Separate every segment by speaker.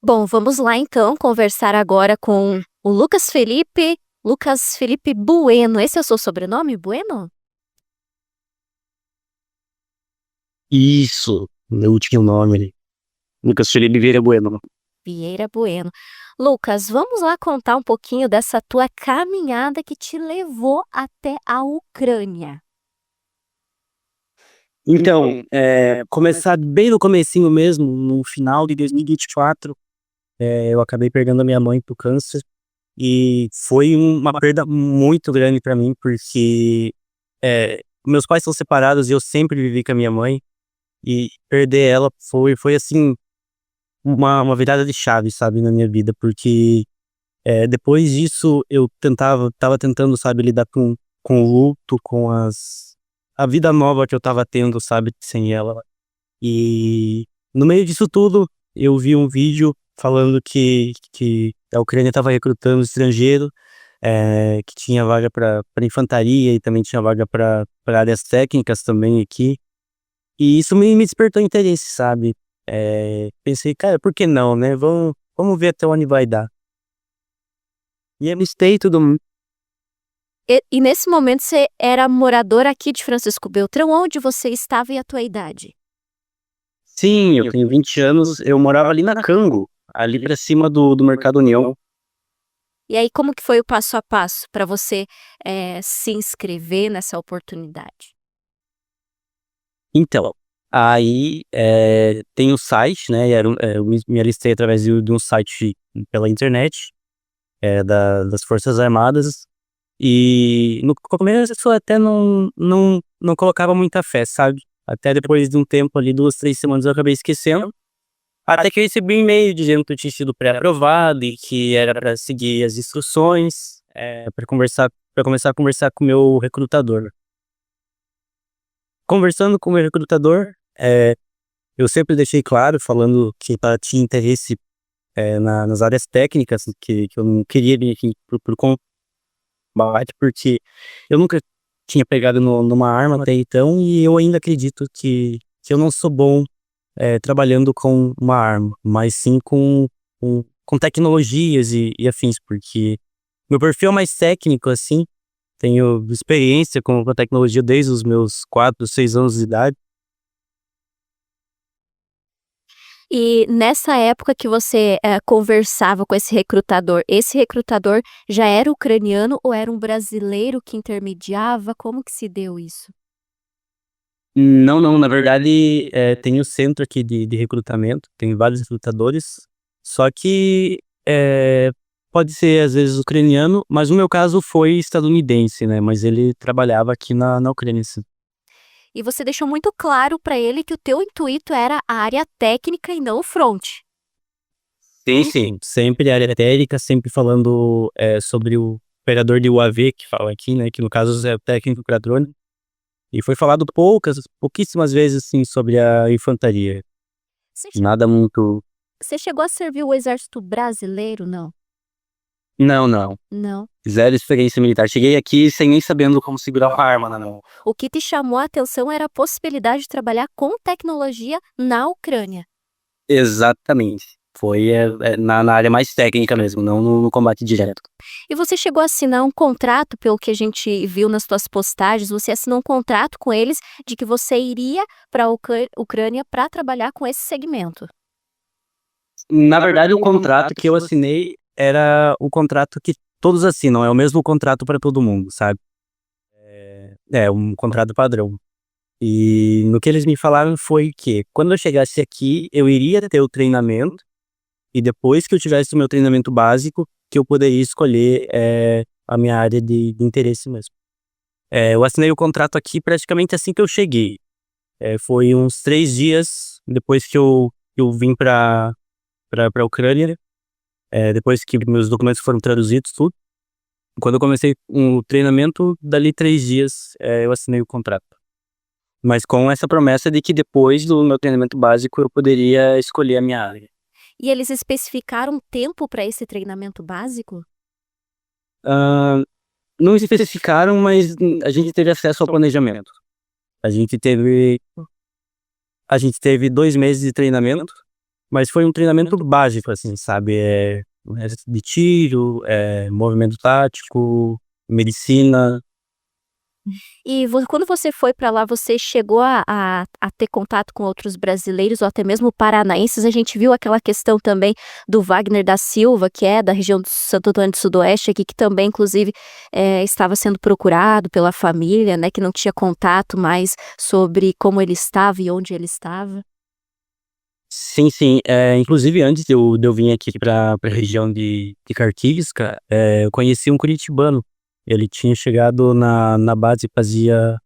Speaker 1: Bom, vamos lá então conversar agora com o Lucas Felipe Bueno. Esse é o seu sobrenome, Bueno?
Speaker 2: Isso, meu último nome ali. Lucas Felipe Vieira Bueno.
Speaker 1: Vieira Bueno. Lucas, vamos lá contar um pouquinho dessa tua caminhada que te levou até a Ucrânia.
Speaker 2: Então, começar bem no comecinho mesmo, no final de 2024, eu acabei perdendo a minha mãe pro câncer e foi uma perda muito grande para mim, porque meus pais são separados e eu sempre vivi com a minha mãe e perder ela foi assim, uma virada de chave, sabe, na minha vida, porque depois disso eu tava tentando, sabe, lidar com o luto, a vida nova que eu tava tendo, sabe, sem ela. E no meio disso tudo, eu vi um vídeo falando que a Ucrânia tava recrutando estrangeiro, que tinha vaga para infantaria e também tinha vaga para áreas técnicas também aqui. E isso me despertou interesse, sabe? Pensei, cara, por que não, né? Vamos ver até onde vai dar. E alistei tudo.
Speaker 1: E nesse momento você era morador aqui de Francisco Beltrão, onde você estava e a tua idade?
Speaker 2: Sim, eu tenho 20 anos, eu morava ali na Cango, ali pra cima do Mercado União.
Speaker 1: E aí, como que foi o passo a passo para você se inscrever nessa oportunidade?
Speaker 2: Então, aí tem o site, né? Eu me alistei através de um site pela internet, das Forças Armadas. E no começo eu até não colocava muita fé, sabe? Até depois de um tempo ali, 2, 3 semanas, eu acabei esquecendo. Até que eu recebi um e-mail dizendo que eu tinha sido pré-aprovado e que era para seguir as instruções, para começar a conversar com o meu recrutador. Conversando com o meu recrutador, eu sempre deixei claro, falando que tinha interesse nas áreas técnicas, que eu não queria vir aqui pro combate, porque eu nunca tinha pegado numa arma até então, e eu ainda acredito que eu não sou bom trabalhando com uma arma, mas sim com tecnologias e afins, porque meu perfil é mais técnico, assim, tenho experiência com a tecnologia desde os meus 4, 6 anos de idade.
Speaker 1: E nessa época que você, conversava com esse recrutador já era ucraniano ou era um brasileiro que intermediava? Como que se deu isso?
Speaker 2: Não, não, na verdade, tem o centro aqui de recrutamento, tem vários recrutadores, só que pode ser às vezes ucraniano, mas no meu caso foi estadunidense, né, mas ele trabalhava aqui na Ucrânia, sim.
Speaker 1: E você deixou muito claro para ele que o teu intuito era a área técnica e não o front.
Speaker 2: Sim, sim, sempre área técnica, sempre falando sobre o operador de UAV, que fala aqui, né, que no caso é o técnico para drone, e foi falado pouquíssimas vezes, assim, sobre a infantaria,
Speaker 1: Você che
Speaker 2: nada muito.
Speaker 1: você chegou a servir o exército brasileiro, não?
Speaker 2: Não, não.
Speaker 1: Não.
Speaker 2: Zero experiência militar. Cheguei aqui sem nem sabendo como segurar uma arma na mão.
Speaker 1: O que te chamou a atenção era a possibilidade de trabalhar com tecnologia na Ucrânia.
Speaker 2: Exatamente. Foi na área mais técnica mesmo, não no combate direto.
Speaker 1: E você chegou a assinar um contrato, pelo que a gente viu nas tuas postagens, você assinou um contrato com eles de que você iria para a Ucrânia para trabalhar com esse segmento.
Speaker 2: Na verdade, o contrato que eu assinei era o contrato que todos assinam, é o mesmo contrato para todo mundo, sabe? É um contrato padrão. E no que eles me falaram foi que quando eu chegasse aqui, eu iria ter o treinamento, e depois que eu tivesse o meu treinamento básico, que eu poderia escolher a minha área de interesse mesmo. Eu assinei o contrato aqui praticamente assim que eu cheguei. Foi uns 3 dias depois que eu vim pra Ucrânia, depois que meus documentos foram traduzidos, tudo. Quando eu comecei o treinamento, dali 3 dias, eu assinei o contrato. Mas com essa promessa de que depois do meu treinamento básico eu poderia escolher a minha área.
Speaker 1: E eles especificaram tempo para esse treinamento básico?
Speaker 2: Ah, não especificaram, mas a gente teve acesso ao planejamento. A gente teve 2 meses de treinamento, Mas foi um treinamento básico, assim, sabe? De tiro, movimento tático, medicina.
Speaker 1: E quando você foi para lá, você chegou a ter contato com outros brasileiros ou até mesmo paranaenses? A gente viu aquela questão também do Wagner da Silva, que é da região do Santo Antônio do Sudoeste aqui, que também inclusive, estava sendo procurado pela família, né, que não tinha contato mais sobre como ele estava e onde ele estava.
Speaker 2: Sim, sim. Inclusive, antes de eu vir aqui pra região de Carquísca, eu conheci um curitibano. Ele tinha chegado na base fazia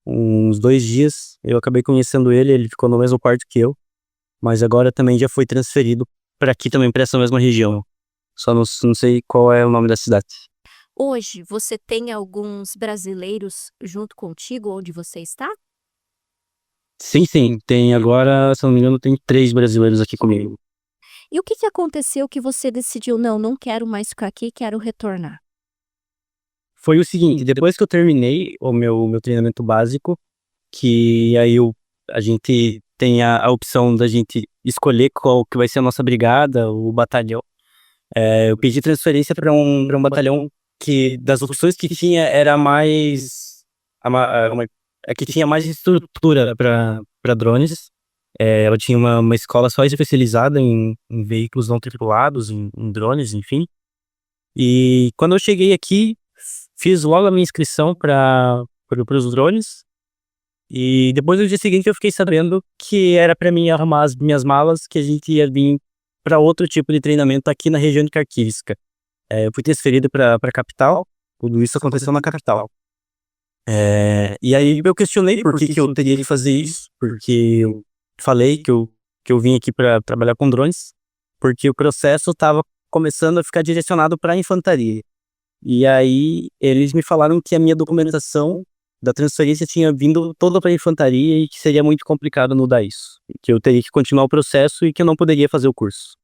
Speaker 2: uns 2 dias. Eu acabei conhecendo ele ficou no mesmo quarto que eu, mas agora também já foi transferido para aqui também, para essa mesma região. Só não sei qual é o nome da cidade.
Speaker 1: Hoje, você tem alguns brasileiros junto contigo onde você está?
Speaker 2: Sim, sim. Tem agora, se eu não me engano, tem 3 brasileiros aqui comigo.
Speaker 1: E o que que aconteceu que você decidiu: "Não, não quero mais ficar aqui, quero retornar"?
Speaker 2: Foi o seguinte, depois que eu terminei o meu treinamento básico, que aí a gente tem a opção da gente escolher qual que vai ser a nossa brigada, o batalhão. Eu pedi transferência para um batalhão que, das opções que tinha, era mais. Que tinha mais estrutura para drones. Ela tinha uma escola só especializada em veículos não tripulados, em drones, enfim. E quando eu cheguei aqui, fiz logo a minha inscrição para os drones. E depois, no dia seguinte, eu fiquei sabendo que era para mim arrumar as minhas malas, que a gente ia vir para outro tipo de treinamento aqui na região de Carquísca. Eu fui transferido para a capital, tudo isso aconteceu na capital. E aí eu questionei por que eu teria que fazer isso, porque eu falei que eu vim aqui para trabalhar com drones, porque o processo estava começando a ficar direcionado para a infantaria. E aí eles me falaram que a minha documentação da transferência tinha vindo toda para a infantaria e que seria muito complicado mudar isso. Que eu teria que continuar o processo e que eu não poderia fazer o curso.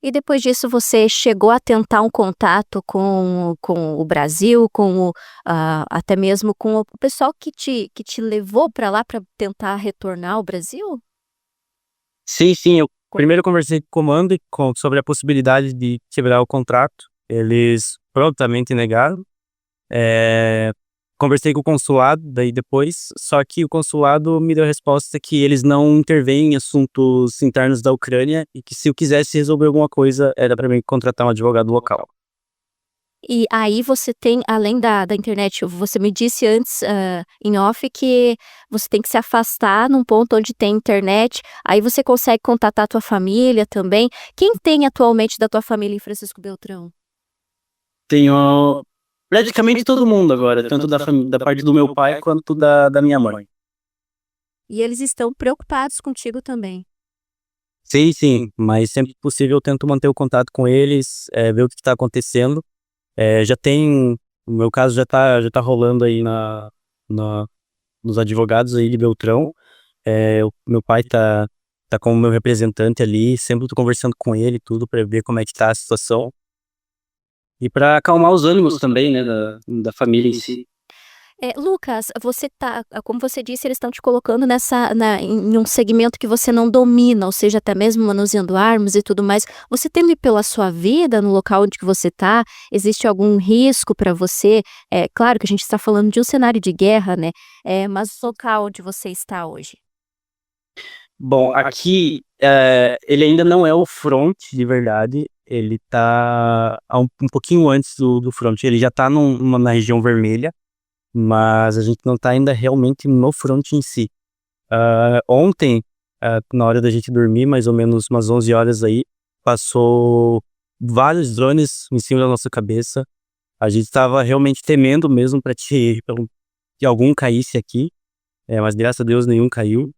Speaker 1: E depois disso você chegou a tentar um contato com o Brasil, até mesmo com o pessoal que te levou para lá para tentar retornar ao Brasil?
Speaker 2: Sim, sim, eu primeiro conversei com o comando sobre a possibilidade de quebrar o contrato. Eles prontamente negaram. Eh, Conversei com o consulado daí depois, só que o consulado me deu a resposta que eles não intervêm em assuntos internos da Ucrânia e que se eu quisesse resolver alguma coisa era para mim contratar um advogado local.
Speaker 1: E aí você tem, além da internet, você me disse antes, em off, que você tem que se afastar num ponto onde tem internet, aí você consegue contatar a tua família também. Quem tem atualmente da tua família em Francisco Beltrão?
Speaker 2: Tenho praticamente todo mundo agora, tanto da parte do meu pai quanto da minha mãe.
Speaker 1: E eles estão preocupados contigo também.
Speaker 2: Sim, sim, mas sempre que possível eu tento manter o contato com eles, ver o que está acontecendo. O meu caso já tá rolando aí na, nos advogados aí de Beltrão. O meu pai tá como meu representante ali, sempre tô conversando com ele e tudo para ver como é que tá a situação. E para acalmar os ânimos também, né, da família em si.
Speaker 1: Lucas, como você disse, eles estão te colocando em um segmento que você não domina, ou seja, até mesmo manuseando armas e tudo mais. Você teme pela sua vida no local onde que você está? Existe algum risco para você? É claro que a gente está falando de um cenário de guerra, né, mas o local onde você está hoje?
Speaker 2: Bom, aqui, ele ainda não é o front de verdade, ele tá um pouquinho antes do front, ele já tá na região vermelha, mas a gente não tá ainda realmente no front em si. Ontem, na hora da gente dormir, mais ou menos umas 11 horas aí, passou vários drones em cima da nossa cabeça. A gente estava realmente temendo mesmo que algum caísse aqui, mas graças a Deus nenhum caiu.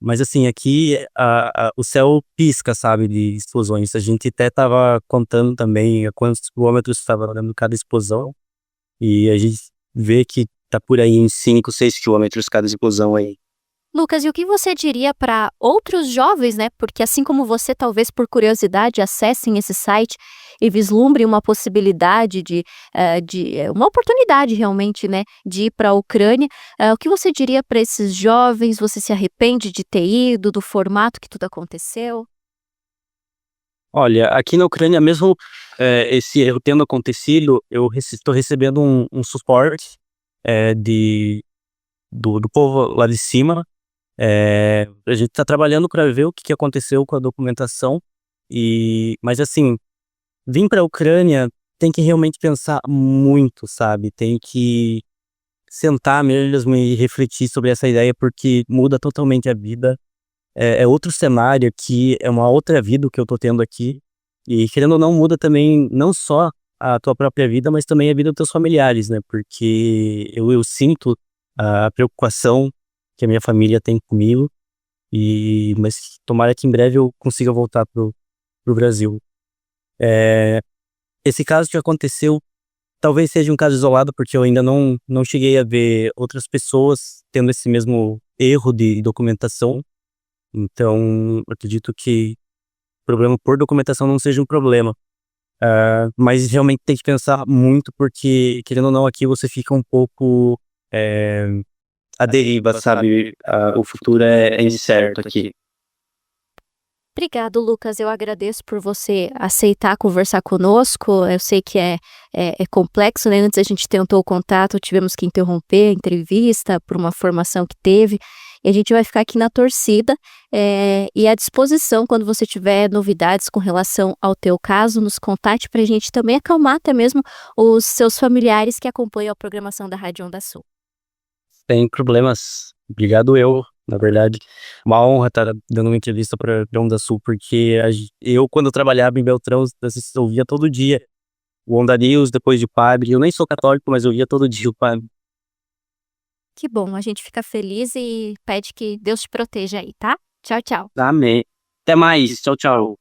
Speaker 2: Mas assim, aqui o céu pisca, sabe, de explosões. A gente até tava contando também a quantos quilômetros estava dando cada explosão. E a gente vê que tá por aí em 5, 6 quilômetros cada explosão aí.
Speaker 1: Lucas, e o que você diria para outros jovens, né? Porque assim como você, talvez por curiosidade, acessem esse site e vislumbrem uma possibilidade uma oportunidade realmente, né, de ir para a Ucrânia. O que você diria para esses jovens? Você se arrepende de ter ido, do formato que tudo aconteceu?
Speaker 2: Olha, aqui na Ucrânia mesmo, esse erro tendo acontecido, eu estou recebendo um suporte, do povo lá de cima. A gente tá trabalhando para ver o que que aconteceu com a documentação, mas assim, vir pra Ucrânia tem que realmente pensar muito, sabe, tem que sentar mesmo e refletir sobre essa ideia, porque muda totalmente a vida. É outro cenário aqui, é uma outra vida o que eu tô tendo aqui, e querendo ou não muda também não só a tua própria vida, mas também a vida dos teus familiares, né, porque eu sinto a preocupação que a minha família tem comigo, mas tomara que em breve eu consiga voltar pro Brasil. Esse caso que aconteceu talvez seja um caso isolado, porque eu ainda não cheguei a ver outras pessoas tendo esse mesmo erro de documentação, então eu acredito que o problema por documentação não seja um problema. Mas realmente tem que pensar muito, porque querendo ou não aqui você fica um pouco, à deriva, sabe, o futuro é incerto aqui.
Speaker 1: Obrigado, Lucas. Eu agradeço por você aceitar conversar conosco. Eu sei que é complexo, né? Antes a gente tentou o contato, tivemos que interromper a entrevista por uma formação que teve. E a gente vai ficar aqui na torcida, e à disposição quando você tiver novidades com relação ao teu caso, nos contate para a gente também acalmar até mesmo os seus familiares que acompanham a programação da Rádio Onda Sul.
Speaker 2: Sem problemas. Obrigado eu, na verdade. Uma honra estar dando uma entrevista para Onda Sul, porque eu, quando eu trabalhava em Beltrão, eu ouvia todo dia o Onda News, depois de Padre. Eu nem sou católico, mas eu ouvia todo dia o Padre.
Speaker 1: Que bom, a gente fica feliz e pede que Deus te proteja aí, tá? Tchau, tchau.
Speaker 2: Amém. Até mais. Tchau, tchau.